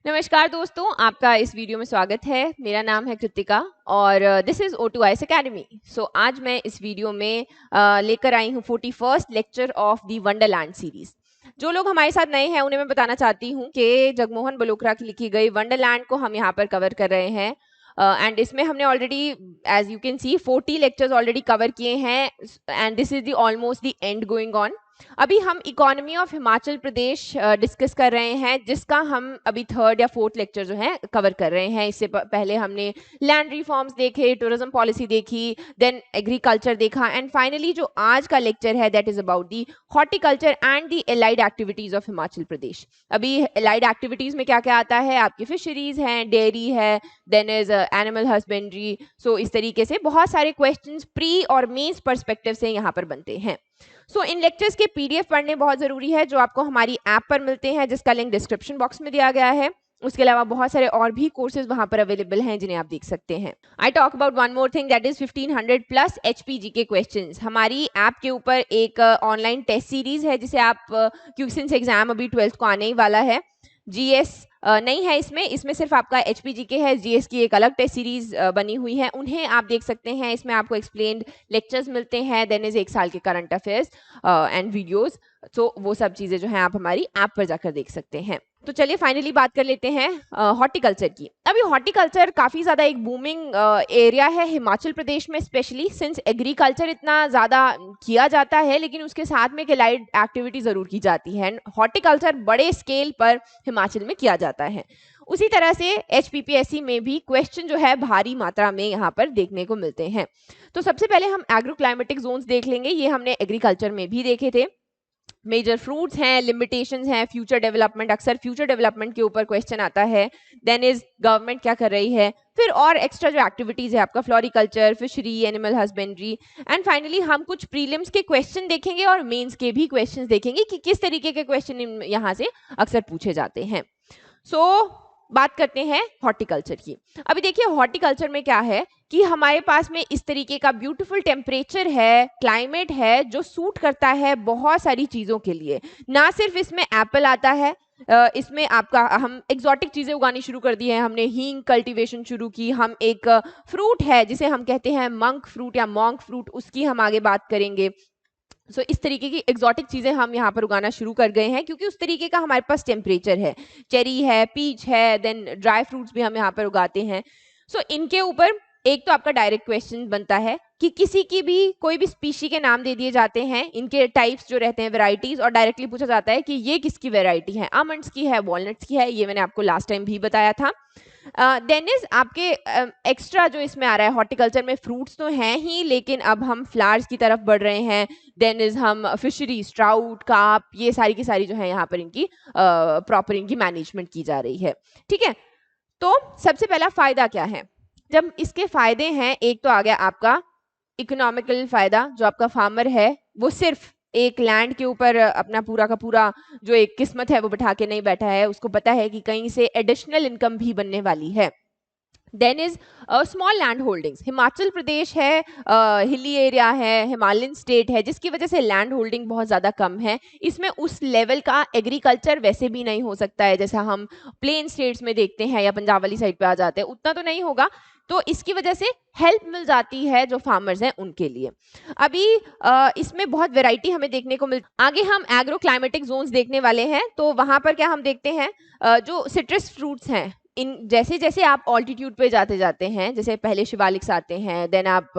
नमस्कार दोस्तों, आपका इस वीडियो में स्वागत है। मेरा नाम है कृतिका और दिस इज O2IS एकेडमी। सो आज मैं इस वीडियो में लेकर आई हूँ 41st lecture of the Wonderland series. जो लोग हमारे साथ नए हैं उन्हें मैं बताना चाहती हूँ कि जगमोहन बलोत्रा की लिखी गई वंडरलैंड को हम यहाँ पर कवर कर रहे हैं एंड इसमें हमने already as you can see 40 lectures already cover किए हैं and this is the almost the end going on. अभी हम economy of Himachal Pradesh discuss कर रहे हैं, जिसका हम अभी 3rd या 4th लेक्चर जो है कवर कर रहे हैं। इससे पहले हमने लैंड रिफॉर्म्स देखे, टूरिज्म पॉलिसी देखी, देन एग्रीकल्चर देखा एंड फाइनली जो आज का लेक्चर है that is about the horticulture and the allied activities of Himachal Pradesh. अभी एलाइड एक्टिविटीज में क्या क्या आता है, आपकी फिशरीज हैं, डेयरी है, देन इज एनिमल हस्बेंड्री। सो इस तरीके से बहुत सारे क्वेश्चंस प्री और मेंस पर्सपेक्टिव से यहाँ पर बनते हैं। सो इन लेक्चर्स के पीडीएफ पढ़ने बहुत जरूरी है, जो आपको हमारी ऐप पर मिलते हैं, जिसका लिंक डिस्क्रिप्शन बॉक्स में दिया गया है। उसके अलावा बहुत सारे और भी कोर्सेज वहां पर अवेलेबल हैं जिन्हें आप देख सकते हैं। आई talk about one more thing that is 1500 plus HPG के क्वेश्चंस। हमारी ऐप के ऊपर एक ऑनलाइन टेस्ट सीरीज है जिसे आप क्योंकि सिंस एग्जाम अभी 12th को आने ही वाला है, GS नहीं है इसमें सिर्फ आपका HPG के है। GS की एक अलग टेस्ट सीरीज बनी हुई है, उन्हें आप देख सकते हैं। इसमें आपको एक्सप्लेन्ड लेक्चर्स मिलते हैं, देन इज 1 साल के करंट अफेयर्स एंड वीडियोस। तो वो सब चीजें जो है आप हमारी ऐप पर जाकर देख सकते हैं। तो चलिए फाइनली बात कर लेते हैं हॉर्टिकल्चर की। अभी हॉर्टिकल्चर काफी ज्यादा एक बूमिंग एरिया है हिमाचल प्रदेश में, स्पेशली सिंस एग्रीकल्चर इतना ज्यादा किया जाता है, लेकिन उसके साथ में एक एलाइड एक्टिविटी जरूर की जाती है। हॉर्टिकल्चर बड़े स्केल पर हिमाचल में किया जाता है। उसी तरह से HPPSC में भी क्वेश्चन जो है भारी मात्रा में यहाँ पर देखने को मिलते हैं। तो सबसे पहले हम एग्रो क्लाइमेटिक जोन्स देख लेंगे। ये हमने एग्रीकल्चर में भी देखे थे। मेजर फ्रूट्स हैं, लिमिटेशंस हैं, फ्यूचर डेवलपमेंट, अक्सर फ्यूचर डेवलपमेंट के ऊपर क्वेश्चन आता है। देन इज गवर्नमेंट क्या कर रही है, फिर और एक्स्ट्रा जो एक्टिविटीज है आपका floriculture, fishery, animal husbandry and finally हम कुछ प्रीलिम्स के क्वेश्चन देखेंगे और मेंस के भी क्वेश्चंस देखेंगे कि किस तरीके के क्वेश्चन यहाँ से अक्सर पूछे जाते हैं। बात करते हैं हॉर्टिकल्चर की। अभी देखिए हॉर्टिकल्चर में क्या है कि हमारे पास में इस तरीके का ब्यूटीफुल टेम्परेचर है, क्लाइमेट है, जो सूट करता है बहुत सारी चीजों के लिए। ना सिर्फ इसमें एप्पल आता है, इसमें आपका हम एक्सोटिक चीजें उगानी शुरू कर दी है। हमने हींग कल्टीवेशन शुरू की। हम एक फ्रूट है जिसे हम कहते हैं मंक फ्रूट या मॉन्क फ्रूट, उसकी हम आगे बात करेंगे। इस तरीके की एक्सोटिक चीजें हम यहाँ पर उगाना शुरू कर गए हैं क्योंकि उस तरीके का हमारे पास टेम्परेचर है। चेरी है, पीच है, देन ड्राई फ्रूट्स भी हम यहाँ पर उगाते हैं। इनके ऊपर एक तो आपका डायरेक्ट क्वेश्चन बनता है कि किसी की भी कोई भी स्पीशी के नाम दे दिए जाते हैं, इनके टाइप्स जो रहते हैं वेराइटीज, और डायरेक्टली पूछा जाता है कि ये किसकी वेराइटी है, आमंड्स की है, वॉलनट्स की है। ये मैंने आपको लास्ट टाइम भी बताया था। देन इज आपके एक्स्ट्रा जो इसमें आ रहा है हॉर्टिकल्चर में, फ्रूट्स तो हैं ही लेकिन अब हम फ्लावर्स की तरफ बढ़ रहे हैं। देन इज हम फिशरी, स्ट्राउट, कार्प, ये सारी की सारी जो है यहाँ पर इनकी प्रॉपर इनकी मैनेजमेंट की जा रही है। ठीक है, तो सबसे पहला फायदा क्या है। जब इसके फायदे हैं, एक तो आ गया आपका इकोनॉमिकल फायदा। जो आपका फार्मर है वो सिर्फ एक लैंड के ऊपर अपना पूरा का पूरा जो एक किस्मत है वो बिठा के नहीं बैठा है, उसको पता है कि कहीं से एडिशनल इनकम भी बनने वाली है। Then is small land holdings. Himachal Pradesh है, हिली एरिया है, हिमालयन स्टेट है, जिसकी वजह से लैंड होल्डिंग बहुत ज़्यादा कम है। इसमें उस लेवल का एग्रीकल्चर वैसे भी नहीं हो सकता है जैसा हम प्लेन स्टेट्स में देखते हैं या पंजाब वाली साइड पे आ जाते हैं, उतना तो नहीं होगा। तो इसकी वजह से हेल्प मिल जाती है जो फार्मर्स हैं उनके लिए। अभी इसमें बहुत वैरायटी हमें देखने को मिल। आगे हम एग्रो क्लाइमेटिक जोन्स देखने वाले हैं। तो वहां पर क्या हम देखते हैं, जो सिट्रस फ्रूट्स हैं, इन जैसे जैसे आप ऑल्टीट्यूड पे जाते जाते हैं, जैसे पहले शिवालिक्स आते हैं, देन आप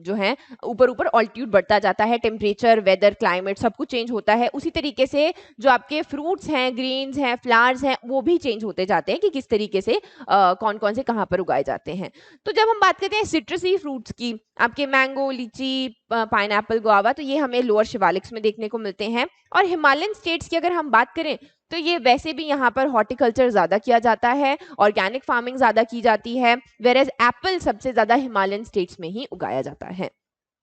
जो है ऊपर ऊपर ऑल्टीट्यूड बढ़ता जाता है, टेम्परेचर, वेदर, क्लाइमेट सब कुछ चेंज होता है। उसी तरीके से जो आपके फ्रूट्स हैं, ग्रीन्स हैं, फ्लावर्स हैं, वो भी चेंज होते जाते हैं कि किस तरीके से कौन कौन से कहाँ पर उगाए जाते हैं। तो जब हम बात करते हैं सिट्रसी फ्रूट्स की, आपके मैंगो, लीची, पाइनएप्पल, गुआवा, तो ये हमें लोअर शिवालिक्स में देखने को मिलते हैं। और हिमालयन स्टेट्स की अगर हम बात करें तो ये वैसे भी यहाँ पर हॉर्टिकल्चर ज्यादा किया जाता है, ऑर्गेनिक फार्मिंग ज्यादा की जाती है, वेयर एज एप्पल सबसे ज्यादा हिमालयन स्टेट्स में ही उगाया जाता है।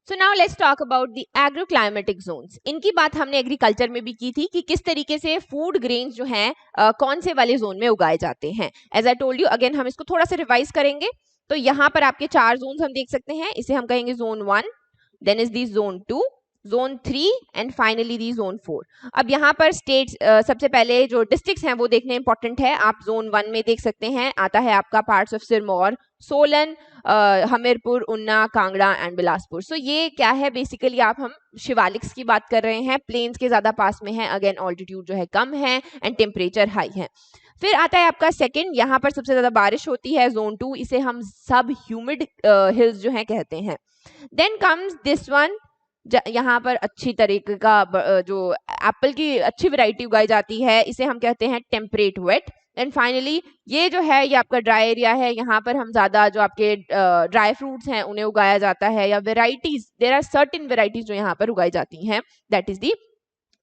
So now let's talk about the agro climatic zones. इनकी बात हमने एग्रीकल्चर में भी की थी कि किस तरीके से फूड ग्रेन्स जो हैं कौन से वाले जोन में उगाए जाते हैं। As I told you, again हम इसको थोड़ा सा रिवाइज करेंगे। तो यहाँ पर आपके 4 जोन्स हम देख सकते हैं। इसे हम कहेंगे zone 1, then is the zone 2, zone 3 and finally the zone 4। अब यहाँ पर स्टेट्स सबसे पहले जो डिस्ट्रिक्ट्स हैं वो देखने इंपॉर्टेंट है। आप जोन 1 में देख सकते हैं, आता है आपका पार्ट्स ऑफ सिरमौर, सोलन, हमीरपुर, उन्ना, कांगड़ा एंड बिलासपुर। सो ये क्या है, बेसिकली आप हम शिवालिक्स की बात कर रहे हैं, प्लेन्स के ज्यादा पास में है, अगेन ऑल्टीट्यूड जो है कम है एंड टेम्परेचर हाई है। फिर आता है आपका सेकंड, यहाँ पर सबसे ज्यादा बारिश होती है, जोन 2, इसे हम सब ह्यूमिड हिल्स जो है कहते हैं। देन कम्स दिस वन, यहाँ पर अच्छी तरीके का जो एप्पल की अच्छी वैरायटी उगाई जाती है, इसे हम कहते हैं टेम्परेट वेट। एंड फाइनली ये जो है ये आपका ड्राई एरिया है, यहाँ पर हम ज्यादा जो आपके ड्राई फ्रूट्स हैं उन्हें उगाया जाता है, या varieties, there are certain varieties जो यहाँ पर उगाई जाती हैं, दैट इज दी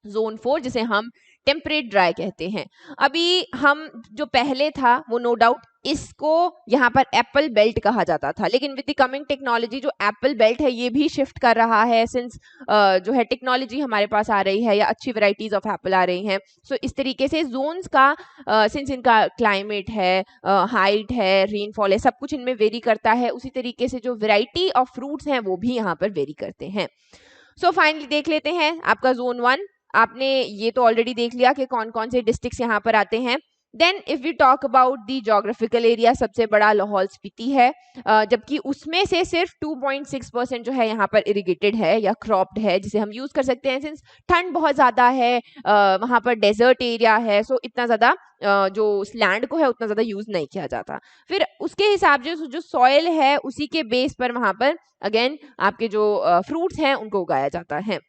जोन 4, जिसे हम टेम्परेट ड्राई कहते हैं। अभी हम जो पहले था वो नो डाउट इसको यहाँ पर एप्पल बेल्ट कहा जाता था, लेकिन विद द कमिंग टेक्नोलॉजी जो एप्पल बेल्ट है ये भी शिफ्ट कर रहा है, सिंस जो है टेक्नोलॉजी हमारे पास आ रही है या अच्छी वैरायटीज ऑफ एप्पल आ रही हैं। सो इस तरीके से जोन्स का सिंस इनका क्लाइमेट है, हाइट है, रेनफॉल है, सब कुछ इनमें वेरी करता है, उसी तरीके से जो वेराइटी ऑफ फ्रूट्स हैं वो भी यहाँ पर वेरी करते हैं। सो फाइनली देख लेते हैं आपका जोन 1। आपने ये तो ऑलरेडी देख लिया कि कौन कौन से डिस्ट्रिक्ट्स यहाँ पर आते हैं। Then if we talk about the geographical area, सबसे बड़ा लाहौल स्पीति है, जबकि उसमें से सिर्फ 2.6% जो है यहाँ पर इरिगेटेड है या क्रॉप्ड है, जिसे हम यूज कर सकते हैं, सिंस ठंड बहुत ज्यादा है, वहाँ पर डेजर्ट एरिया है, सो इतना ज्यादा जो उस लैंड को है उतना ज्यादा यूज नहीं किया जाता। फिर उसके हिसाब से जो सॉइल है उसी के बेस पर वहां पर अगेन आपके जो फ्रूट्स हैं उनको उगाया जाता है।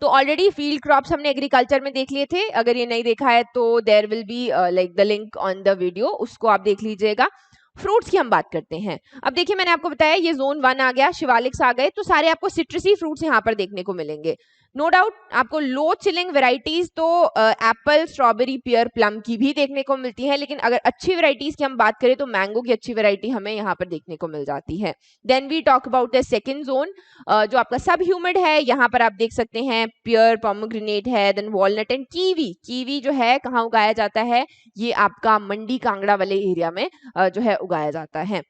तो ऑलरेडी फील्ड क्रॉप्स हमने एग्रीकल्चर में देख लिए थे, अगर ये नहीं देखा है तो there will be like the link on the video, उसको आप देख लीजिएगा। फ्रूट्स की हम बात करते हैं। अब देखिए मैंने आपको बताया ये जोन 1 आ गया, शिवालिक्स आ गए, तो सारे आपको सिट्रसी फ्रूट्स यहाँ पर देखने को मिलेंगे। नो डाउट आपको लो चिलिंग वेराइटीज तो एप्पल, स्ट्रॉबेरी, पियर, प्लम की भी देखने को मिलती है, लेकिन अगर अच्छी वेराइटीज की हम बात करें तो मैंगो की अच्छी वेराइटी हमें यहाँ पर देखने को मिल जाती है। Then we talk about the second zone, जो आपका सब ह्यूमिड है, यहाँ पर आप देख सकते हैं पियर, पोमोग्रेनेट है, then walnut and kiwi. Kiwi जो है कहाँ उगाया जाता है, ये आपका मंडी कांगड़ा वाले एरिया में जो है उगाया जाता है।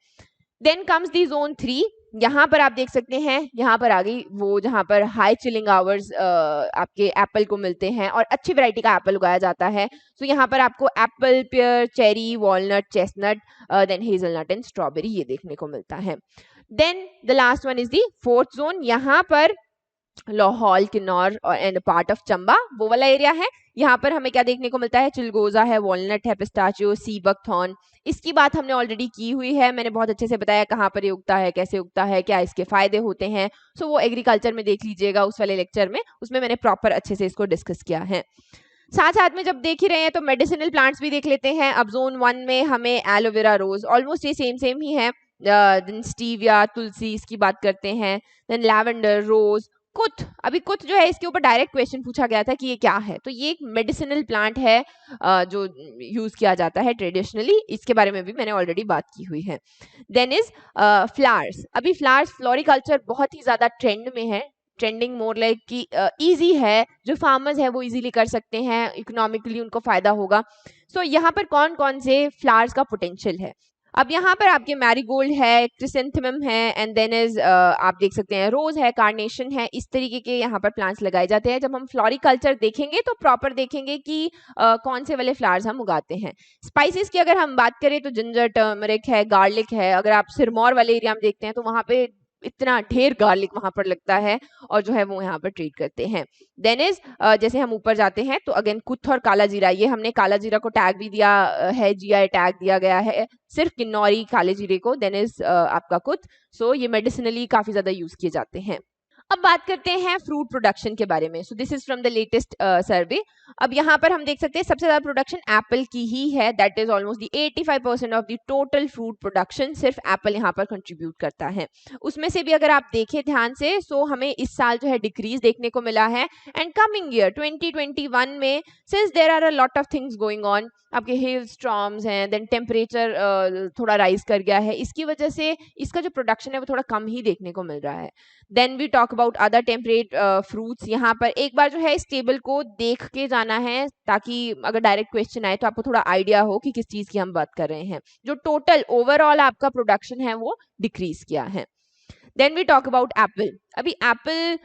देन कम्स दी जोन 3, यहाँ पर आप देख सकते हैं, यहाँ पर आ गई वो जहाँ पर हाई चिलिंग आवर्स आपके एप्पल को मिलते हैं और अच्छी वैरायटी का एप्पल उगाया जाता है। सो यहाँ पर आपको apple, pear, cherry, walnut, chestnut, then hazelnut and strawberry ये देखने को मिलता है। Then the last one is the fourth zone, यहाँ पर लाहौल, किन्नौर और एंड पार्ट ऑफ चंबा वो वाला एरिया है। यहाँ पर हमें क्या देखने को मिलता है, चिलगोजा है, वॉलनट है, पिस्ताचियो, सी बकथॉर्न। इसकी बात हमने ऑलरेडी की हुई है, मैंने बहुत अच्छे से बताया कहाँ पर ये उगता है, कैसे उगता है, क्या इसके फायदे होते हैं। सो वो एग्रीकल्चर में देख लीजिएगा उस वाले लेक्चर में, उसमें मैंने प्रॉपर अच्छे से इसको डिस्कस किया है। साथ साथ में जब देख ही रहे हैं तो मेडिसिनल प्लांट्स भी देख लेते हैं। अब जोन 1 में हमें एलोवेरा, रोज, ऑलमोस्ट ये सेम ही है। देन स्टीविया, तुलसी, इसकी बात करते हैं। देन लैवेंडर, रोज, कुथ। अभी कुथ जो है इसके ऊपर डायरेक्ट क्वेश्चन पूछा गया था कि ये क्या है, तो ये एक मेडिसिनल प्लांट है जो यूज किया जाता है ट्रेडिशनली, इसके बारे में भी मैंने ऑलरेडी बात की हुई है। Then is flowers. अभी फ्लावर्स, फ्लोरिकल्चर बहुत ही ज्यादा ट्रेंड में है, ट्रेंडिंग मोर लाइक कि इजी है, जो फार्मर्स है वो इजीली कर सकते हैं, इकोनॉमिकली उनको फायदा होगा। सो यहाँ पर कौन कौन से फ्लावर्स का पोटेंशियल है। अब यहाँ पर आपके मैरीगोल्ड है, क्रिसेंथेमम है, एंड देन इज आप देख सकते हैं रोज है, कार्नेशन है, इस तरीके के यहाँ पर प्लांट्स लगाए जाते हैं। जब हम फ्लोरिकल्चर देखेंगे तो प्रॉपर देखेंगे कि कौन से वाले फ्लावर्स हम उगाते हैं। स्पाइसेस की अगर हम बात करें तो जिंजर, टर्मरिक है, गार्लिक है। अगर आप सिरमौर वाले एरिया में देखते हैं तो वहाँ पे इतना ढेर गार्लिक वहां पर लगता है और जो है वो यहाँ पर ट्रीट करते हैं। देन इज जैसे हम ऊपर जाते हैं तो अगेन कुथ और काला जीरा, ये हमने काला जीरा को टैग भी दिया है, जीआई टैग दिया गया है सिर्फ किन्नौरी काले जीरे को। देन इज आपका कुथ। सो ये मेडिसिनली काफी ज्यादा यूज किए जाते हैं। अब बात करते हैं फ्रूट प्रोडक्शन के बारे में। So this is from the latest सर्वे। अब यहाँ पर हम देख सकते हैं सबसे ज्यादा प्रोडक्शन एप्पल की ही है, that is almost the 85% of the total fruit production सिर्फ एप्पल यहाँ पर कंट्रीब्यूट करता है। उसमें से भी अगर आप देखें ध्यान से, सो हमें इस साल जो है डिक्रीज देखने को मिला है। एंड कमिंग ईयर 2021 में, since there are a lot of things going on, आपके हेल स्टॉर्म्स हैं, देन टेम्परेचर थोड़ा राइज कर गया है, इसकी वजह से इसका जो प्रोडक्शन है वो थोड़ा कम ही देखने को मिल रहा है। Then we talk about other temperate fruits. यहाँ पर एक बार जो है इस टेबल को देख के जाना है ताकि अगर डायरेक्ट क्वेश्चन आए तो आपको थोड़ा आइडिया हो कि किस चीज की हम बात कर रहे हैं। जो टोटल ओवरऑल आपका प्रोडक्शन है वो डिक्रीज किया है। Then we talk about apple. अभी एप्पल,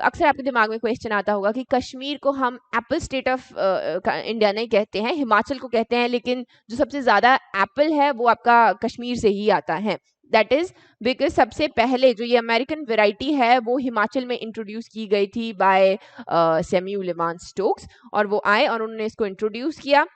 अक्सर आपके दिमाग में क्वेश्चन आता होगा कि कश्मीर को हम एप्पल स्टेट ऑफ इंडिया नहीं कहते हैं, हिमाचल को कहते हैं, लेकिन जो सबसे ज्यादा एप्पल है वो आपका कश्मीर से ही आता है। दैट इज बिकॉज सबसे पहले जो ये अमेरिकन वेराइटी है वो हिमाचल में इंट्रोड्यूस की गई थी बाय सैमुअल लेवान स्टोक्स, और वो आए और उन्होंने इसको इंट्रोड्यूस किया।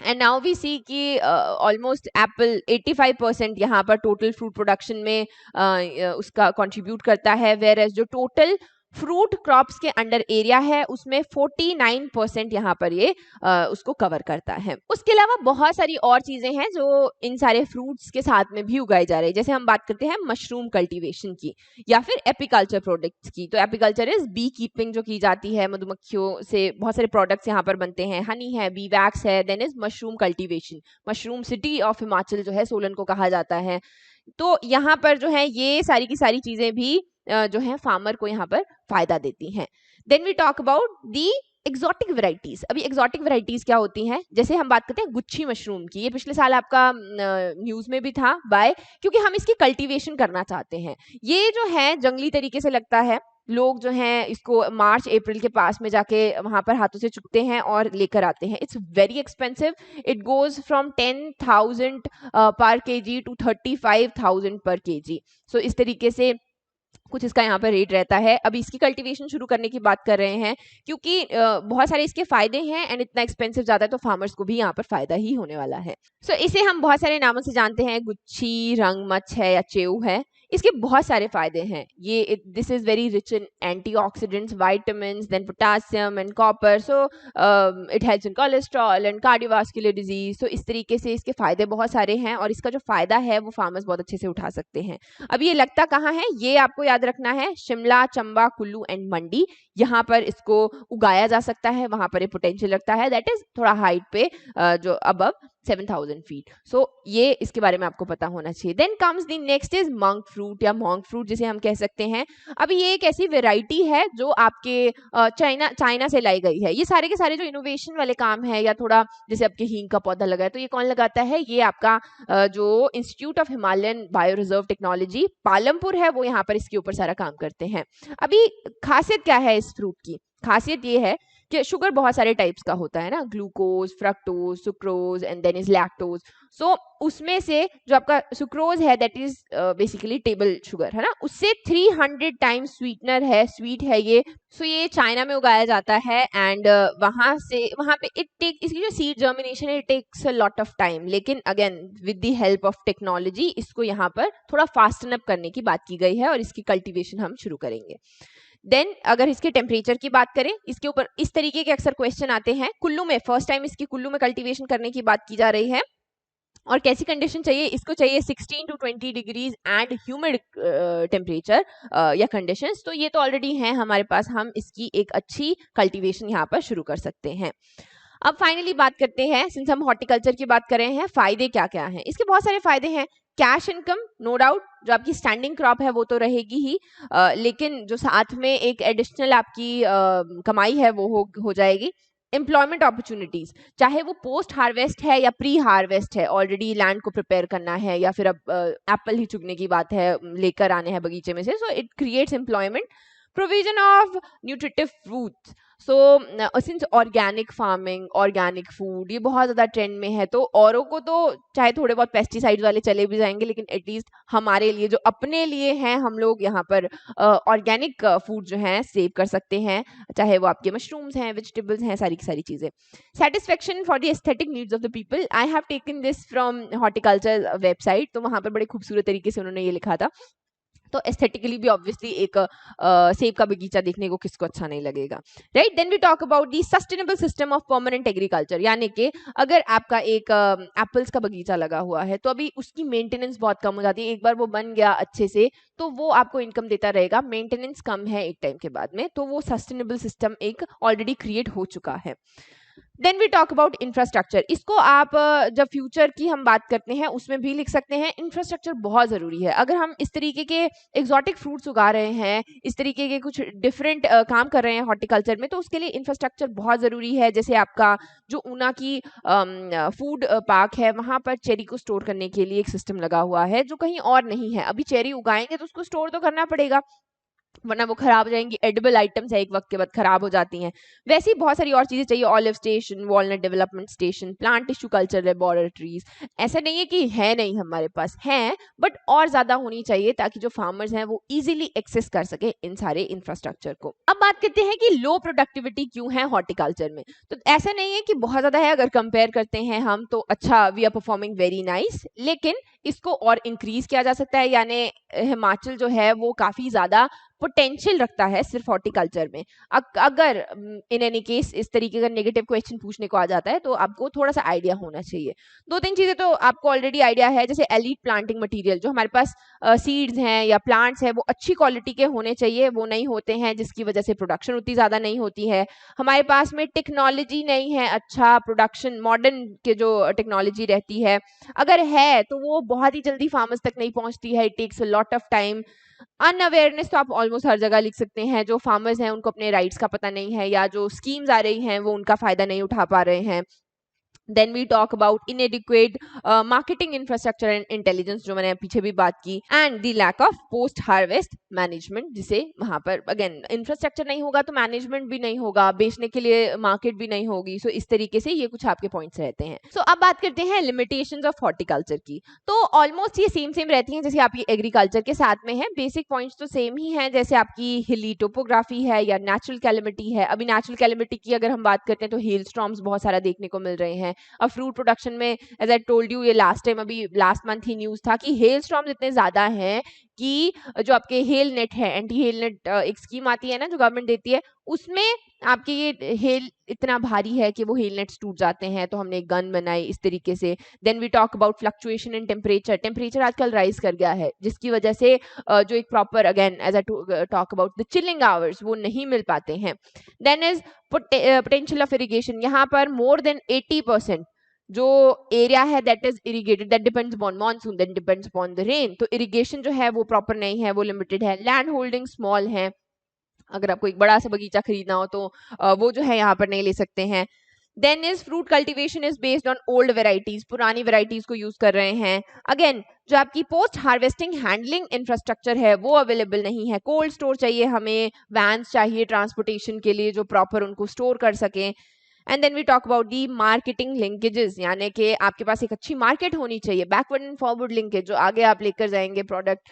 एंड नाउ वी सी कि ऑलमोस्ट एप्पल 85% यहाँ पर टोटल फ्रूट प्रोडक्शन में उसका कंट्रीब्यूट करता है, वेयर एज जो टोटल फ्रूट क्रॉप्स के अंडर एरिया है उसमें 49% यहाँ पर ये उसको कवर करता है। उसके अलावा बहुत सारी और चीजें हैं जो इन सारे फ्रूट्स के साथ में भी उगाई जा रही है। जैसे हम बात करते हैं मशरूम कल्टीवेशन की या फिर एपीकल्चर प्रोडक्ट्स की। तो एपीकल्चर इज बी कीपिंग जो की जाती है, मधुमक्खियों से बहुत सारे प्रोडक्ट्स यहाँ पर बनते हैं, हनी है, बी वैक्स है। Then is mushroom cultivation, mushroom city of Himachal जो है सोलन को कहा जाता है। तो यहाँ पर जो है ये सारी की सारी चीजें भी जो है फार्मर को यहाँ पर फायदा देती हैं। Then we talk about the exotic varieties. अभी एक्सोटिक वेराइटीज क्या होती हैं? जैसे हम बात करते हैं गुच्छी मशरूम की, ये पिछले साल आपका न्यूज में भी था बाय, क्योंकि हम इसकी कल्टीवेशन करना चाहते हैं। ये जो है जंगली तरीके से लगता है, लोग जो हैं इसको मार्च अप्रैल के पास में जाके वहां पर हाथों से चुगते हैं और लेकर आते हैं। It's very expensive, it goes from 10,000 पर केजी टू 35,000 पर केजी। सो इस तरीके से कुछ इसका यहाँ पर रेट रहता है। अभी इसकी कल्टीवेशन शुरू करने की बात कर रहे हैं क्योंकि बहुत सारे इसके फायदे हैं एंड इतना एक्सपेंसिव ज्यादा है, तो फार्मर्स को भी यहाँ पर फायदा ही होने वाला है। सो इसे हम बहुत सारे नामों से जानते हैं, गुच्छी, रंगमच है या चेऊ है। इसके बहुत सारे फायदे हैं। ये this is very rich in antioxidants, vitamins, then potassium and copper. So it helps in cholesterol and cardiovascular disease. So इस तरीके से इसके फायदे बहुत सारे हैं और इसका जो फायदा है वो फार्मर्स बहुत अच्छे से उठा सकते हैं। अब ये लगता कहाँ है, ये आपको याद रखना है, शिमला, चंबा, कुल्लू एंड मंडी, यहाँ पर इसको उगाया जा सकता है, वहां पर ये पोटेंशियल रखता है। दैट इज थोड़ा हाइट पे जो अबव 7,000 फीट। सो ये इसके बारे में आपको पता होना चाहिए। Then comes the next is monk fruit या मॉन्क फ्रूट जिसे हम कह सकते हैं। अब ये एक ऐसी वेराइटी है जो आपके चाइना से लाई गई है। ये सारे के सारे जो इनोवेशन वाले काम है, या थोड़ा जैसे आपके हींग का पौधा लगा है तो ये कौन लगाता है, ये आपका जो institute of Himalayan bio reserve technology Palampur है वो यहाँ पर इसके ऊपर सारा काम करते हैं। अभी खासियत क्या है इस फ्रूट की? खासियत ये है कि शुगर बहुत सारे टाइप्स का होता है ना, glucose, fructose, sucrose and then is lactose. So उसमें से जो आपका सुक्रोज है that is basically table sugar है ना, उससे 300 टाइम्स स्वीटनर है, स्वीट है ये। सो ये चाइना में उगाया जाता है एंड वहां पे इट टेक, इसकी जो सीड जर्मिनेशन है it takes a lot of time, लेकिन again with the help of technology इसको यहाँ पर थोड़ा फास्टन अप करने की बात की गई है और इसकी कल्टीवेशन हम शुरू करेंगे। देन अगर इसके टेम्परेचर की बात करें, इसके ऊपर इस तरीके के अक्सर क्वेश्चन आते हैं। कुल्लू में फर्स्ट टाइम इसकी कुल्लू में कल्टीवेशन करने की बात की जा रही है और कैसी कंडीशन चाहिए इसको? चाहिए 16 to 20 degrees and humid temperature या कंडीशंस। तो ये तो ऑलरेडी है हमारे पास, हम इसकी एक अच्छी कल्टीवेशन यहाँ पर शुरू कर सकते हैं। अब फाइनली बात करते हैं, सिंस हम हॉर्टिकल्चर की बात कर रहे हैं, फायदे क्या क्या हैं? इसके बहुत सारे फायदे हैं। कैश इनकम, नो डाउट, जो आपकी स्टैंडिंग क्रॉप है वो तो रहेगी ही, लेकिन जो साथ में एक एडिशनल आपकी कमाई है वो हो जाएगी। एम्प्लॉयमेंट अपॉर्चुनिटीज, चाहे वो पोस्ट हार्वेस्ट है या प्री हार्वेस्ट है, ऑलरेडी लैंड को प्रिपेयर करना है या फिर अब एप्पल ही चुगने की बात है, लेकर आने हैं बगीचे में से, so it creates employment. Provision of nutritive fruits, so since organic farming, organic food ये बहुत ज़्यादा ट्रेंड में है, तो औरों को तो चाहे थोड़े बहुत पेस्टिसाइड वाले चले भी जाएंगे, लेकिन एटलीस्ट हमारे लिए जो अपने लिए हैं, हम लोग यहाँ पर ऑर्गेनिक फूड जो है सेव कर सकते हैं, चाहे वो आपके मशरूम्स हैं, वेजिटेबल्स हैं, सारी की सारी चीज़ें। Satisfaction for the aesthetic needs of the people, I have taken this from horticulture website, तो वहाँ पर बड़े खूबसूरत तरीके से उन्होंने ये लिखा था। तो एस्थेटिकली भी ऑब्वियसली एक सेब का बगीचा देखने को किसको अच्छा नहीं लगेगा, right? Then we talk about the sustainable system of permanent agriculture, यानी कि अगर आपका एक एप्पल्स का बगीचा लगा हुआ है तो अभी उसकी मेंटेनेंस बहुत कम हो जाती है। एक बार वो बन गया अच्छे से तो वो आपको इनकम देता रहेगा, मेंटेनेंस कम है एक टाइम के बाद में, तो वो सस्टेनेबल सिस्टम एक ऑलरेडी क्रिएट हो चुका है। Then we talk about infrastructure. इसको आप जब फ्यूचर की हम बात करते हैं उसमें भी लिख सकते हैं। इंफ्रास्ट्रक्चर बहुत ज़रूरी है। अगर हम इस तरीके के एग्जॉटिक फ्रूट्स उगा रहे हैं, इस तरीके के कुछ डिफरेंट काम कर रहे हैं हॉर्टिकल्चर में, तो उसके लिए इंफ्रास्ट्रक्चर बहुत ज़रूरी है। जैसे आपका जो ऊना की फूड पार्क है, वहाँ पर चेरी को स्टोर करने के लिए एक सिस्टम लगा हुआ है जो कहीं और नहीं है। अभी चेरी उगाएंगे तो उसको स्टोर तो करना पड़ेगा, वरना वो खराब हो जाएंगी। एडिबल आइटम्स है, एक वक्त के बाद खराब हो जाती हैं। वैसे ही बहुत सारी और चीजें चाहिए, olive station, walnut development station, plant tissue culture laboratories. ऐसा नहीं है कि है नहीं, हमारे पास हैं, बट और ज्यादा होनी चाहिए ताकि जो फार्मर्स हैं वो इजीली एक्सेस कर सके इन सारे इंफ्रास्ट्रक्चर को। अब बात करते हैं कि लो प्रोडक्टिविटी क्यों है हॉर्टिकल्चर में। तो ऐसा नहीं है कि बहुत ज्यादा है, अगर कंपेयर करते हैं हम तो अच्छा, we are performing very nice, लेकिन इसको और इंक्रीज किया जा सकता है। यानी हिमाचल जो है वो काफी ज्यादा पोटेंशियल रखता है सिर्फ हॉर्टिकल्चर में। अगर इन एनी केस इस तरीके का नेगेटिव क्वेश्चन पूछने को आ जाता है तो आपको थोड़ा सा आइडिया होना चाहिए। दो तीन चीजें तो आपको ऑलरेडी आइडिया है, जैसे एलीट प्लांटिंग मटेरियल, जो हमारे पास सीड्स हैं या प्लांट्स हैं वो अच्छी क्वालिटी के होने चाहिए, वो नहीं होते हैं, जिसकी वजह से प्रोडक्शन उतनी ज्यादा नहीं होती है। हमारे पास में टेक्नोलॉजी नहीं है, अच्छा प्रोडक्शन मॉडर्न के जो टेक्नोलॉजी रहती है, अगर है तो वो बहुत ही जल्दी फार्मर्स तक नहीं पहुंचती है। It takes a lot of time. Unawareness तो आप ऑलमोस्ट हर जगह लिख सकते हैं। जो फार्मर्स हैं उनको अपने राइट्स का पता नहीं है, या जो स्कीम्स आ रही हैं वो उनका फायदा नहीं उठा पा रहे हैं। Then we talk about inadequate marketing infrastructure and intelligence, जो मैंने पीछे भी बात की, and the lack of post harvest management, जिसे वहां पर अगेन इंफ्रास्ट्रक्चर नहीं होगा तो मैनेजमेंट भी नहीं होगा, बेचने के लिए मार्केट भी नहीं होगी। सो इस तरीके से ये कुछ आपके पॉइंट्स रहते हैं। सो अब बात करते हैं लिमिटेशंस ऑफ हॉर्टिकल्चर की। तो ऑलमोस्ट ये सेम रहती हैं जैसे आपकी एग्रीकल्चर के साथ में है। बेसिक पॉइंट्स तो सेम ही हैं, जैसे आपकी हिली टोपोग्राफी है या नेचुरल कैलेमिटी है। अभी नेचुरल कैलेमिटी की अगर हम बात करते हैं तो हेल स्टॉर्म्स बहुत सारा देखने को मिल रहे हैं। अब फ्रूट प्रोडक्शन में एज आई टोल्ड यू, ये लास्ट टाइम अभी लास्ट मंथ ही न्यूज था कि हेल स्टॉर्म्स इतने ज्यादा हैं कि जो आपके हेल नेट है, एंटी हेल नेट एक स्कीम आती है ना जो गवर्नमेंट देती है, उसमें आपके ये हेल इतना भारी है कि वो हेल नेट्स टूट जाते हैं। तो हमने एक गन बनाई इस तरीके से। Then we talk about fluctuation in temperature. Temperature आजकल राइज कर गया है, जिसकी वजह से जो एक proper again as I talk about the chilling hours वो नहीं मिल पाते हैं। Then is potential of irrigation. यहाँ पर मोर देन 80% जो एरिया है that is irrigated, that depends upon monsoon, that depends upon the rain. तो इरिगेशन जो है वो प्रॉपर नहीं है, वो लिमिटेड है। लैंड होल्डिंग स्मॉल है, अगर आपको एक बड़ा सा बगीचा खरीदना हो तो वो जो है यहाँ पर नहीं ले सकते हैं। Then is fruit cultivation is based on old varieties, पुरानी वेराइटीज को यूज कर रहे हैं। अगेन जो आपकी पोस्ट हार्वेस्टिंग हैंडलिंग इंफ्रास्ट्रक्चर है वो अवेलेबल नहीं है। कोल्ड स्टोर चाहिए हमें, वैन्स चाहिए ट्रांसपोर्टेशन के लिए जो प्रॉपर उनको स्टोर कर सकें। And then we talk about the marketing linkages, यानी कि आपके पास एक अच्छी मार्केट होनी चाहिए। बैकवर्ड एंड फॉरवर्ड लिंकेज, जो आगे आप लेकर जाएंगे प्रोडक्ट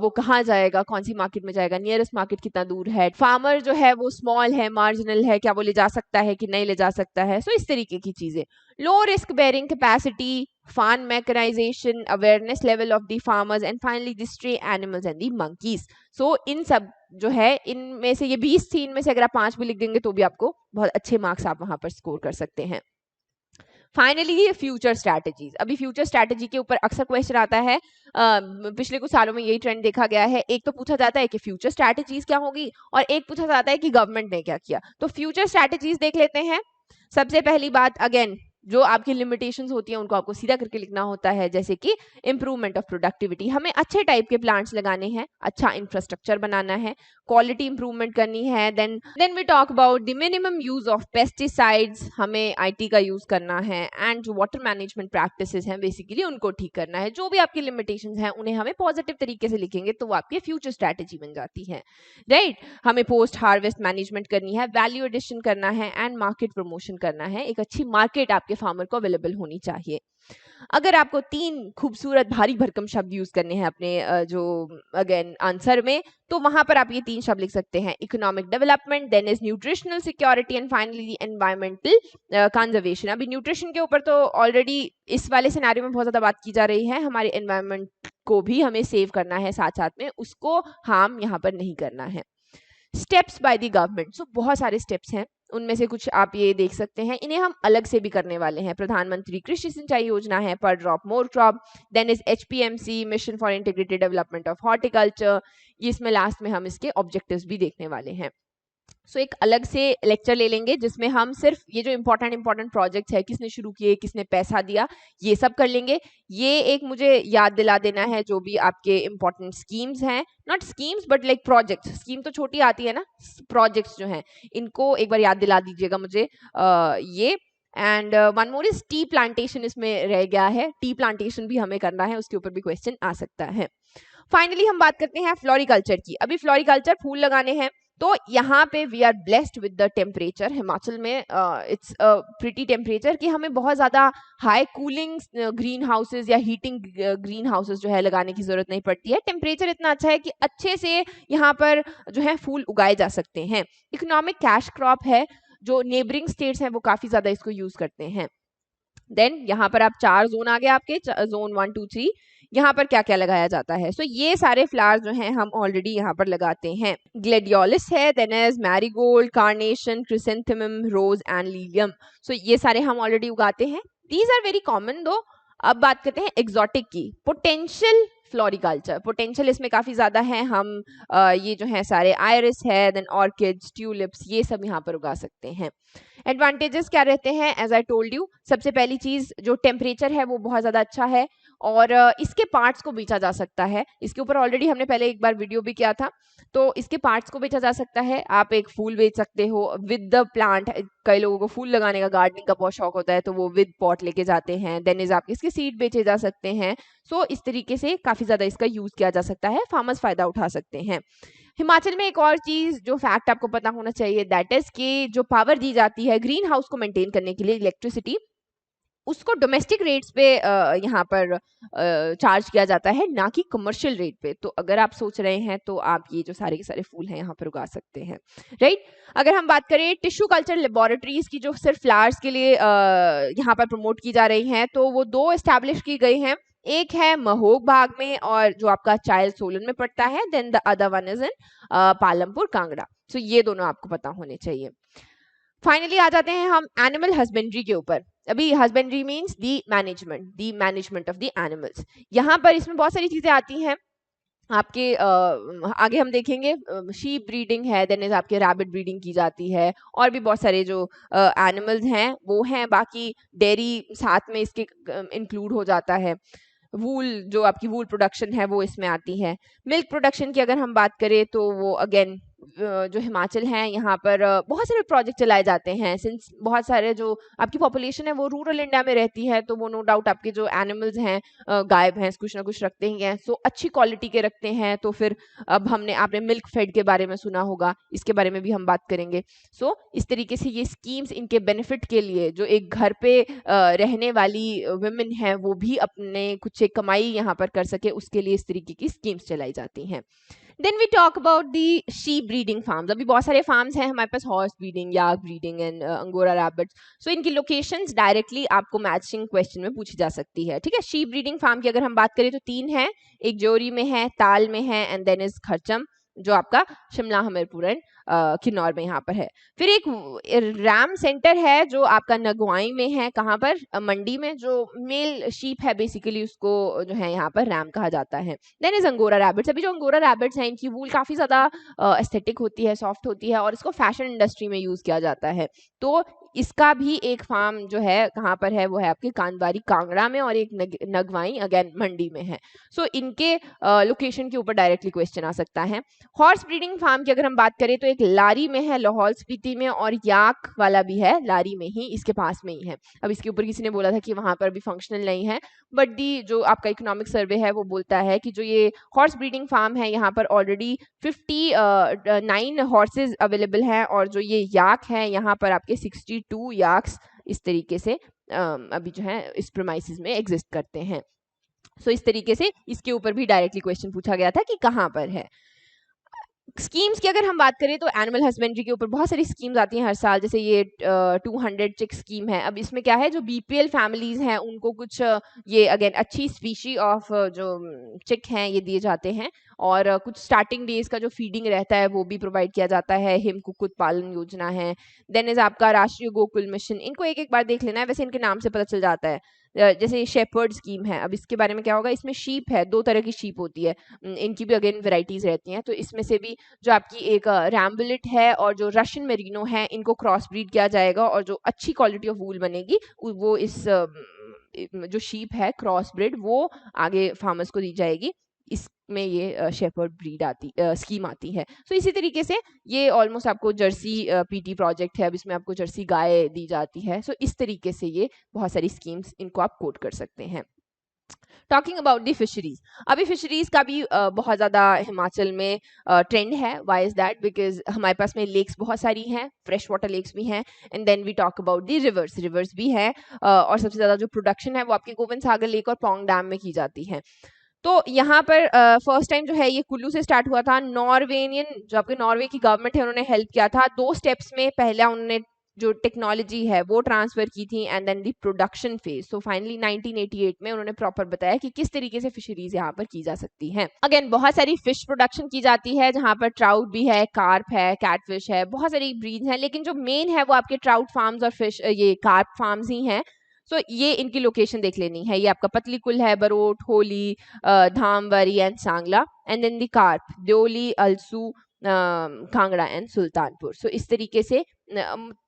वो कहाँ जाएगा, कौन सी मार्केट में जाएगा, नियरेस्ट मार्केट कितना दूर है, फार्मर जो है वो स्मॉल है, मार्जिनल है, क्या वो ले जा सकता है कि नहीं ले जा सकता है। सो इस तरीके की चीजें। Low risk bearing capacity, farm mechanization, awareness level of the farmers, and finally the stray animals and the monkeys. So इन सब जो है, इनमें से ये 20 थी, इनमें से अगर आप 5 भी लिख देंगे तो भी आपको बहुत अच्छे मार्क्स आप वहां पर स्कोर कर सकते हैं। Finally future strategies. अभी फ्यूचर स्ट्रैटेजी के ऊपर अक्सर क्वेश्चन आता है, पिछले कुछ सालों में यही ट्रेंड देखा गया है। एक तो पूछा जाता है कि फ्यूचर स्ट्रैटेजीज क्या होगी, और एक पूछा जाता है कि गवर्नमेंट ने क्या किया। तो फ्यूचर स्ट्रैटेजीज देख लेते हैं। सबसे पहली बात, अगेन जो आपकी लिमिटेशंस होती हैं उनको आपको सीधा करके लिखना होता है, जैसे कि इंप्रूवमेंट ऑफ प्रोडक्टिविटी, हमें अच्छे टाइप के प्लांट्स लगाने हैं, अच्छा इंफ्रास्ट्रक्चर बनाना है, क्वालिटी इंप्रूवमेंट करनी है। Then we talk about the minimum use of pesticides, हमें आईटी का यूज करना है, एंड जो वाटर मैनेजमेंट प्रैक्टिसेस हैं बेसिकली उनको ठीक करना है। जो भी आपकी लिमिटेशंस हैं उन्हें हमें पॉजिटिव तरीके से लिखेंगे तो वो आपकी फ्यूचर स्ट्रैटेजी बन जाती है, राइट। हमें पोस्ट हार्वेस्ट मैनेजमेंट करनी है, वैल्यू एडिशन करना है, एंड मार्केट प्रमोशन करना है। एक अच्छी मार्केट आपके फार्मर को अवेलेबल होनी चाहिए। अगर आपको 3 खूबसूरत भारी भरकम शब्द यूज करने हैं अपने जो अगेन आंसर में, तो वहां पर आप ये 3 शब्द लिख सकते हैं, economic development, then is nutritional security, and finally environmental conservation. अभी न्यूट्रिशन के ऊपर तो ऑलरेडी इस वाले सिनेरियो में बहुत ज्यादा बात की जा रही है। हमारे एनवायरमेंट को भी हमें सेव करना है, साथ साथ में उसको हार्म यहाँ पर नहीं करना है। स्टेप्स बाय द गवर्नमेंट, सो बहुत सारे स्टेप्स हैं, उनमें से कुछ आप ये देख सकते हैं। इन्हें हम अलग से भी करने वाले हैं। प्रधानमंत्री कृषि सिंचाई योजना है, पर drop more crop, then is HPMC, mission for integrated development of horticulture. इसमें लास्ट में हम इसके ऑब्जेक्टिव्स भी देखने वाले हैं। सो एक अलग से लेक्चर ले लेंगे जिसमें हम सिर्फ ये जो इम्पोर्टेंट प्रोजेक्ट्स है, किसने शुरू किए, किसने पैसा दिया, ये सब कर लेंगे। ये एक मुझे याद दिला देना है जो भी आपके इम्पोर्टेंट स्कीम्स हैं, not schemes but like projects, scheme तो छोटी आती है ना, प्रोजेक्ट्स जो हैं इनको एक बार याद दिला दीजिएगा मुझे ये। And one more is tea plantation, इसमें रह गया है, टी प्लांटेशन भी हमें करना है, उसके ऊपर भी क्वेश्चन आ सकता है। फाइनली हम बात करते हैं फ्लोरिकल्चर की। अभी फ्लोरिकल्चर फूल लगाने हैं, तो यहाँ पे we are blessed with the temperature. Himachal में इट्स प्रिटी टेम्परेचर कि हमें बहुत ज़्यादा हाई कूलिंग ग्रीन हाउसेज या हीटिंग ग्रीन हाउसेज जो है लगाने की ज़रूरत नहीं पड़ती है। टेम्परेचर इतना अच्छा है कि अच्छे से यहाँ पर जो है फूल उगाए जा सकते हैं। इकोनॉमिक कैश क्रॉप है, जो नेबरिंग स्टेट्स हैं वो काफ़ी ज़्यादा इसको यूज़ करते हैं। देन यहाँ पर आप 4 जोन आ गए आपके, जोन 1 2 3, यहाँ पर क्या क्या लगाया जाता है। सो ये सारे फ्लावर्स जो हैं हम ऑलरेडी यहाँ पर लगाते हैं। ग्लेडियोलिस है, then is marigold, carnation, chrysanthemum, rose and lilium. So ये सारे हम ऑलरेडी उगाते हैं। दीज आर वेरी कॉमन दो। अब बात करते हैं एग्जॉटिक की, पोटेंशियल फ्लोरिकल्चर। पोटेंशियल इसमें काफी ज्यादा है, हम ये जो है सारे आयरिस है, देन ऑर्किड्स, ट्यूलिप्स, ये सब यहाँ पर उगा सकते हैं। एडवांटेजेस क्या रहते हैं, एज आई टोल्ड यू, सबसे पहली चीज जो टेम्परेचर है वो बहुत ज्यादा अच्छा है, और इसके पार्ट्स को बेचा जा सकता है। इसके ऊपर ऑलरेडी हमने पहले एक बार वीडियो भी किया था, तो इसके पार्ट्स को बेचा जा सकता है। आप एक फूल बेच सकते हो विद द प्लांट, कई लोगों को फूल लगाने का, गार्डनिंग का बहुत शौक होता है, तो वो विद पॉट लेके जाते हैं। देन इज आपके इसके सीड बेचे जा सकते हैं। सो इस तरीके से काफी ज्यादा इसका यूज किया जा सकता है, फार्मर्स फायदा उठा सकते हैं। हिमाचल में एक और चीज जो फैक्ट आपको पता होना चाहिए, दैट इज कि जो पावर दी जाती है ग्रीन हाउस को मेंटेन करने के लिए, इलेक्ट्रिसिटी, उसको डोमेस्टिक रेट्स पे यहाँ पर चार्ज किया जाता है, ना कि कमर्शियल रेट पे। तो अगर आप सोच रहे हैं तो आप ये जो सारे के सारे फूल हैं यहाँ पर उगा सकते हैं, राइट। अगर हम बात करें टिश्यू कल्चर लेबोरेटरीज की जो सिर्फ फ्लावर्स के लिए यहाँ पर प्रमोट की जा रही हैं, तो वो 2 एस्टैब्लिश की गई हैं। एक है महोग बाग में, और जो आपका चाइल्ड सोलन में पड़ता है। Then the other one is in Palampur Kangra. So ये दोनों आपको पता होने चाहिए। फाइनली आ जाते हैं हम एनिमल हस्बेंड्री के ऊपर। अभी husbandry means the management of the animals. यहाँ पर इसमें बहुत सारी चीजें आती हैं आपके आगे हम देखेंगे। शीप ब्रीडिंग है, देन इज आपके रैबिट ब्रीडिंग की जाती है, और भी बहुत सारे जो एनिमल्स हैं वो हैं। बाकी डेयरी साथ में इसके इंक्लूड हो जाता है। वूल, जो आपकी वूल प्रोडक्शन है वो इसमें आती है। मिल्क प्रोडक्शन की अगर हम बात करें तो वो अगेन जो हिमाचल है यहाँ पर बहुत सारे प्रोजेक्ट चलाए जाते हैं। सिंस बहुत सारे जो आपकी पॉपुलेशन है वो रूरल इंडिया में रहती है, तो वो नो डाउट आपके जो एनिमल्स हैं, गाय भैंस कुछ ना कुछ रखते ही हैं, सो अच्छी क्वालिटी के रखते हैं। तो फिर अब आपने मिल्क फेड के बारे में सुना होगा, इसके बारे में भी हम बात करेंगे। सो इस तरीके से ये स्कीम्स इनके बेनिफिट के लिए, जो एक घर पे रहने वाली वुमेन है वो भी अपने कुछ एक कमाई यहाँ पर कर सके, उसके लिए इस तरीके की स्कीम्स चलाई जाती हैं। Then we talk about the sheep breeding farms. अभी बहुत सारे फार्म्स हैं हमारे पास, horse breeding, yak breeding and angora rabbits. So इनकी लोकेशंस डायरेक्टली आपको मैचिंग क्वेश्चन में पूछी जा सकती है, ठीक है। शीप ब्रीडिंग फार्म की अगर हम बात करें तो 3 है, एक जोरी में है, ताल में है, एंड देन इज खरचम, जो आपका शिमला, हमीरपुर एंड किन्नौर में यहाँ पर है। फिर एक रैम सेंटर है जो आपका नगवाई में है, कहाँ पर, मंडी में। जो मेल शीप है बेसिकली उसको जो है यहाँ पर रैम कहा जाता है। Then is angora rabbits. अभी जो अंगोरा रैबिट्स हैं इनकी वूल काफी ज्यादा एस्थेटिक होती है, सॉफ्ट होती है, और इसको फैशन इंडस्ट्री में यूज किया जाता है। तो इसका भी एक फार्म जो है कहाँ पर है, वो है आपके कांदबारी कांगड़ा में, और एक नगवाई अगेन मंडी में है। सो इनके लोकेशन के ऊपर डायरेक्टली क्वेश्चन आ सकता है। हॉर्स ब्रीडिंग फार्म की अगर हम बात करें तो एक लारी में है, लाहौल स्पीति में, और याक वाला भी है लारी में ही, इसके पास में ही है। अब इसके ऊपर किसी ने बोला था कि वहां पर भी फंक्शनल नहीं है, बट दी जो आपका इकोनॉमिक सर्वे है वो बोलता है कि जो ये हॉर्स ब्रीडिंग फार्म है यहाँ पर ऑलरेडी 59 हॉर्सेज अवेलेबल हैं, और जो ये याक है यहाँ पर आपके 62 याक्स इस तरीके से अभी जो है इस प्रीमाइसेस में एग्जिस्ट करते हैं। सो इस तरीके से इसके ऊपर भी डायरेक्टली क्वेश्चन पूछा गया था कि कहाँ पर है। स्कीम्स की अगर हम बात करें तो एनिमल हस्बेंड्री के ऊपर बहुत सारी स्कीम्स आती हैं हर साल, जैसे ये 200 चिक स्कीम है। अब इसमें क्या है, जो बीपीएल फैमिलीज हैं उनको कुछ ये अगेन अच्छी स्पीशी ऑफ जो चिक हैं ये दिए जाते हैं, और कुछ स्टार्टिंग डेज का जो फीडिंग रहता है वो भी प्रोवाइड किया जाता है। हिम कुक्कुट पालन योजना है। देन इज आपका राष्ट्रीय गोकुल मिशन, इनको एक एक बार देख लेना है, वैसे इनके नाम से पता चल जाता है। जैसे शेपर्ड स्कीम है, अब इसके बारे में क्या होगा, इसमें शीप है, 2 तरह की शीप होती है, इनकी भी अगेन वेराइटीज रहती हैं। तो इसमें से भी जो आपकी एक रैम्बुलेट है और जो रशियन मेरिनो है, इनको क्रॉस ब्रीड किया जाएगा और जो अच्छी क्वालिटी ऑफ वूल बनेगी वो इस जो शीप है क्रॉस ब्रीड वो आगे फार्मर्स को दी जाएगी। इसमें ये शेपर्ड ब्रीड आती स्कीम आती है। सो इसी तरीके से ये ऑलमोस्ट आपको जर्सी पीटी प्रोजेक्ट है, अब इसमें आपको जर्सी गाय दी जाती है। सो इस तरीके से ये बहुत सारी स्कीम्स इनको आप कोट कर सकते हैं। टॉकिंग अबाउट दी फिशरीज, अभी फिशरीज का भी बहुत ज़्यादा हिमाचल में ट्रेंड है। Y is that? बिकॉज हमारे पास में लेक्स बहुत सारी हैं, फ्रेश वाटर लेक्स भी हैं, and then we talk about the rivers, rivers भी हैं, और सबसे ज़्यादा जो प्रोडक्शन है वो आपके गोविंद सागर लेक और पोंग डैम में की जाती है। तो यहाँ पर फर्स्ट टाइम जो है ये कुल्लू से स्टार्ट हुआ था। नॉर्वेनियन जो आपके नॉर्वे की गवर्नमेंट है उन्होंने हेल्प किया था 2 स्टेप्स में। पहला उन्होंने जो टेक्नोलॉजी है वो ट्रांसफर की थी and then the production phase. So finally 1988 में उन्होंने प्रॉपर बताया कि किस तरीके से फिशरीज यहाँ पर की जा सकती हैं। अगेन बहुत सारी फिश प्रोडक्शन की जाती है जहाँ पर ट्राउट भी है, कार्प है, कैटफिश है, बहुत सारी ब्रीड्स हैं, लेकिन जो मेन है वो आपके ट्राउट फार्म्स और फिश ये कार्प फार्म्स ही हैं। सो ये इनकी लोकेशन देख लेनी है। ये आपका पतली कुल है, Barot, Holi, Dhamwari and Sangla, and then the carp Deoli, Alsu, Kangra and Sultanpur. So इस तरीके से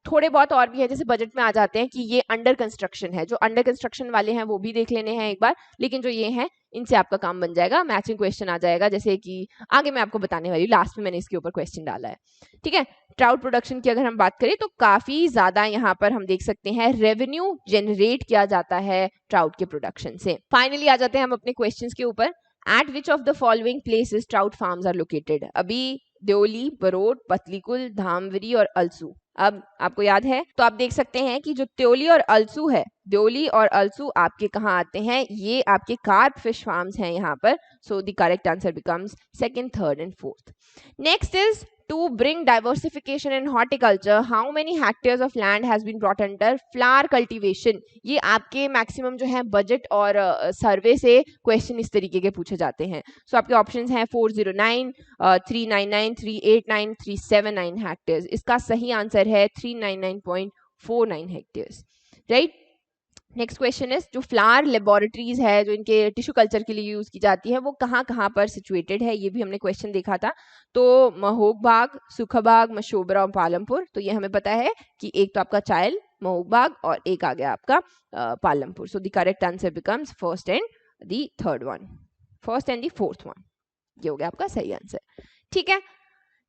थोड़े बहुत और भी है जैसे बजट में आ जाते हैं कि ये अंडर कंस्ट्रक्शन है। जो अंडर कंस्ट्रक्शन वाले हैं वो भी देख लेने हैं एक बार, लेकिन जो ये हैं इनसे आपका काम बन जाएगा। मैचिंग क्वेश्चन आ जाएगा जैसे कि आगे मैं आपको बताने वाली हूँ, लास्ट में मैंने इसके ऊपर क्वेश्चन डाला है। ठीक है, ट्राउट प्रोडक्शन की अगर हम बात करें तो काफी ज्यादा यहाँ पर हम देख सकते हैं रेवेन्यू जनरेट किया जाता है ट्राउट के प्रोडक्शन से। फाइनली आ जाते हैं हम अपने क्वेश्चंस के ऊपर। At which of the following places trout farms are located? अभी द्योली, बरोट, पतलीकुल, धामवरी और अलसू। अब आपको याद है तो आप देख सकते हैं कि जो त्योली और अलसू है, द्योली और अलसू आपके कहाँ आते हैं? ये आपके कार्प फिश फार्म्स हैं यहाँ पर। So the correct answer becomes second, third and fourth. Next is to bring diversification in horticulture, how many hectares of land has been brought under flower cultivation? ये आपके मैक्सिमम जो है budget और सर्वे से question इस तरीके के पूछे जाते हैं। सो आपके ऑप्शंस हैं 409, 399, 389, 379 हेक्टेयर्स। इसका सही आंसर है 399.49 hectares, right. Next question is जो फ्लावर लेबोरेटरीज है जो इनके टिश्यू कल्चर के लिए यूज की जाती है वो कहाँ कहाँ पर सिचुएटेड है? ये भी हमने क्वेश्चन देखा था। तो महोग बाग, सुखाबाग, मशोबरा और पालमपुर। तो ये हमें पता है कि एक तो आपका चायल, महोग बाग, और एक आ गया आपका Palampur. So the correct answer becomes first and the third one, first and the fourth one. ये हो गया आपका सही आंसर। ठीक है,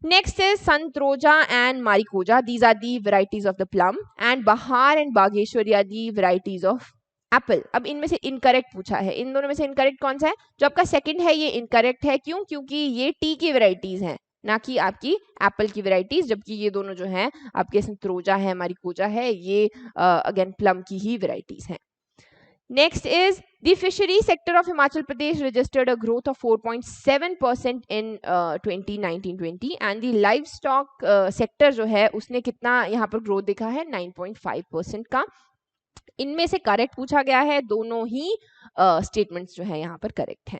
next is Santroja and Maricoja. These are the varieties of the plum, and Bahar and Bageshwari are the varieties of apple. अब इनमें से इनकरेक्ट पूछा है, इन दोनों में से इनकरेक्ट कौन सा है? जो आपका सेकंड है ये इनकरेक्ट है। क्यों? क्योंकि ये टी की वेराइटीज हैं, ना कि आपकी एप्पल की वेराइटीज, जबकि ये दोनों जो हैं आपके संतरोजा है, मारिकोजा है, ये अगेन प्लम की ही वेराइटीज हैं। Next is the fishery sector of Himachal Pradesh registered a growth of 4.7% in 2019-20 and the livestock sector जो है उसने कितना यहाँ पर ग्रोथ देखा है? 9.5% का। इनमें से करेक्ट पूछा गया है, दोनों ही स्टेटमेंट्स जो है यहाँ पर करेक्ट हैं।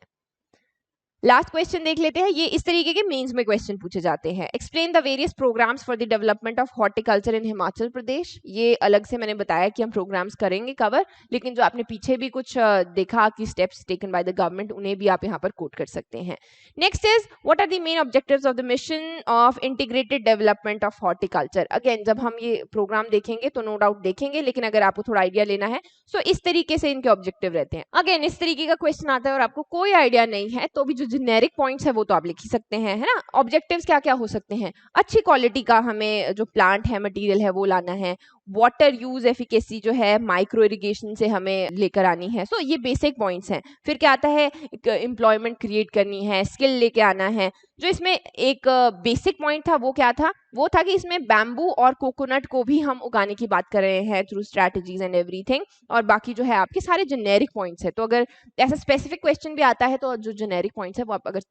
लास्ट क्वेश्चन देख लेते हैं। ये इस तरीके के मेंस में क्वेश्चन पूछे जाते हैं। Explain the various programmes for the development of horticulture in Himachal Pradesh. ये अलग से मैंने बताया कि हम प्रोग्राम्स करेंगे कवर, लेकिन जो आपने पीछे भी कुछ देखा कि steps taken by the government, उन्हें भी आप यहाँ पर कोट कर सकते हैं। Next is what are the main objectives of the mission of integrated development of horticulture. Again जब हम ये प्रोग्राम देखेंगे तो नो डाउट देखेंगे, लेकिन अगर आपको थोड़ा आइडिया लेना है सो इस तरीके से इनके ऑब्जेक्टिव रहते हैं। अगेन इस तरीके का क्वेश्चन आता है और आपको कोई आइडिया नहीं है तो भी जो जेनेरिक पॉइंट्स है वो तो आप लिख ही सकते हैं, है ना। ऑब्जेक्टिव्स क्या क्या हो सकते हैं? अच्छी क्वालिटी का हमें जो प्लांट है, मटेरियल है वो लाना है। वाटर यूज एफिकेसी जो है माइक्रो इरिगेशन से हमें लेकर आनी है। सो ये बेसिक पॉइंट्स हैं। फिर क्या आता है? एम्प्लॉयमेंट क्रिएट करनी है, स्किल लेके आना है। जो इसमें एक बेसिक पॉइंट था वो क्या था? वो था कि इसमें बैम्बू और कोकोनट को भी हम उगाने की बात कर रहे हैं थ्रू स्ट्रैटेजीज एंड एवरीथिंग। और बाकी जो है आपके सारे जेनेरिक पॉइंट्स है। तो अगर ऐसा स्पेसिफिक क्वेश्चन भी आता है तो जो जेनेरिक पॉइंट्स है वो आप अगर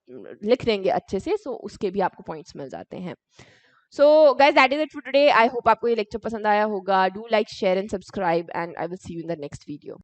लिख लेंगे अच्छे से सो उसके भी आपको पॉइंट्स मिल जाते हैं। So guys, that is it for today. I hope आपको ये लेक्चर पसंद आया होगा. Do like, share and subscribe and I will see you in the next video.